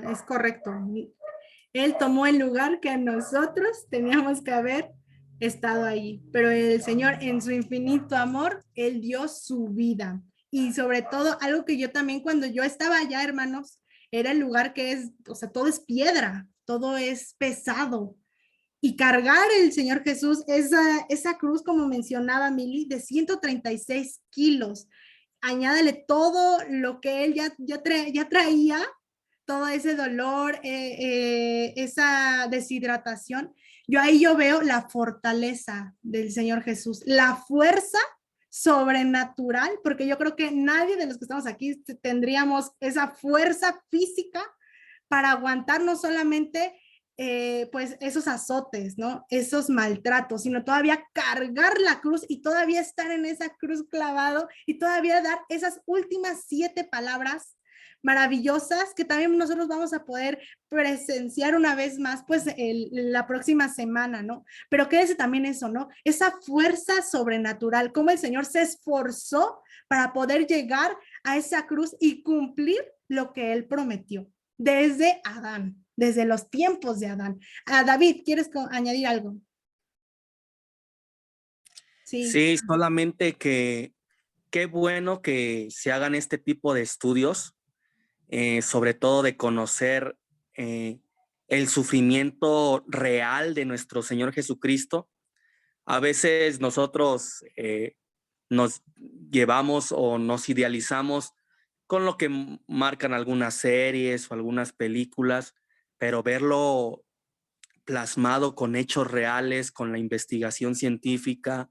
es correcto. Él tomó el lugar que nosotros teníamos que haber estado allí, pero el Señor en su infinito amor, Él dio su vida. Y sobre todo, algo que yo también cuando yo estaba allá, hermanos, era el lugar que es, o sea, todo es piedra, todo es pesado. Y cargar el Señor Jesús, esa cruz, como mencionaba Mili, de 136 kilos, añádele todo lo que él ya traía, todo ese dolor, esa deshidratación. Yo veo la fortaleza del Señor Jesús, la fuerza sobrenatural, porque yo creo que nadie de los que estamos aquí tendríamos esa fuerza física para aguantar no solamente pues esos azotes, ¿no? Esos maltratos, sino todavía cargar la cruz y todavía estar en esa cruz clavado y todavía dar esas últimas 7 palabras maravillosas que también nosotros vamos a poder presenciar una vez más, pues la próxima semana, ¿no? Pero quédese también eso, ¿no? Esa fuerza sobrenatural, cómo el Señor se esforzó para poder llegar a esa cruz y cumplir lo que Él prometió desde Adán, desde los tiempos de Adán. David, ¿quieres añadir algo? Sí, solamente que qué bueno que se hagan este tipo de estudios, sobre todo de conocer el sufrimiento real de nuestro Señor Jesucristo. A veces nosotros nos llevamos o nos idealizamos con lo que marcan algunas series o algunas películas, pero verlo plasmado con hechos reales, con la investigación científica,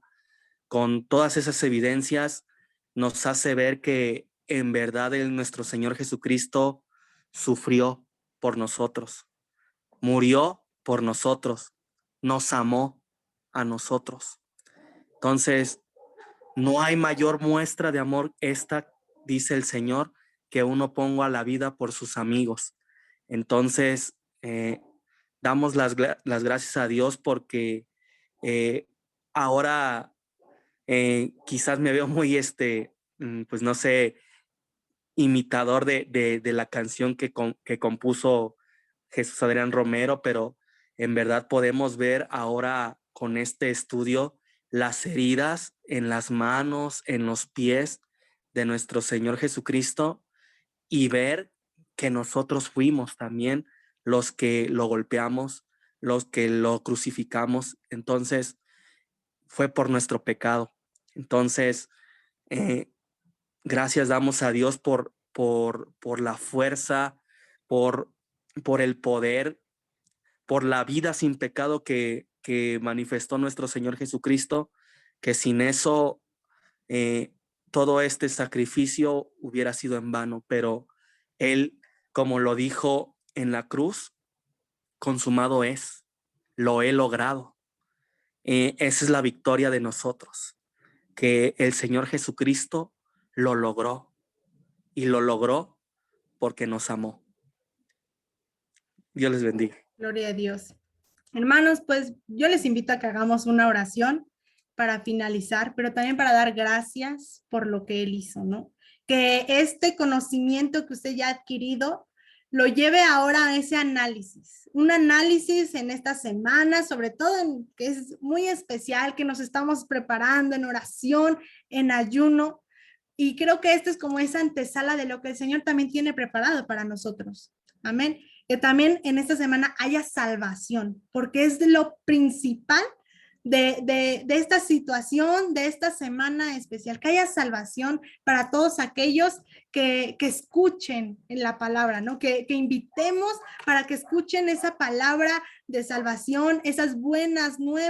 con todas esas evidencias, nos hace ver que en verdad nuestro Señor Jesucristo sufrió por nosotros, murió por nosotros, nos amó a nosotros. Entonces, no hay mayor muestra de amor esta, dice el Señor, que uno ponga la vida por sus amigos. Entonces, damos las gracias a Dios porque ahora quizás me veo muy, pues no sé, imitador de la canción que compuso Jesús Adrián Romero, pero en verdad podemos ver ahora con este estudio las heridas en las manos, en los pies de nuestro Señor Jesucristo y ver que nosotros fuimos también los que lo golpeamos, los que lo crucificamos. Entonces, fue por nuestro pecado. Entonces, gracias damos a Dios por la fuerza, por el poder, por la vida sin pecado que manifestó nuestro Señor Jesucristo, que sin eso todo este sacrificio hubiera sido en vano, pero Él, como lo dijo en la cruz, consumado es, lo he logrado. Esa es la victoria de nosotros, que el Señor Jesucristo lo logró y lo logró porque nos amó. Dios les bendiga. Gloria a Dios. Hermanos, pues yo les invito a que hagamos una oración para finalizar, pero también para dar gracias por lo que Él hizo, ¿no? Que este conocimiento que usted ya ha adquirido lo lleve ahora a ese análisis, un análisis en esta semana, sobre todo que es muy especial, que nos estamos preparando en oración, en ayuno, y creo que esto es como esa antesala de lo que el Señor también tiene preparado para nosotros. Amén. Que también en esta semana haya salvación, porque es lo principal de esta situación, de esta semana especial, que haya salvación para todos aquellos que escuchen la palabra, ¿no? Que invitemos para que escuchen esa palabra de salvación, esas buenas nuevas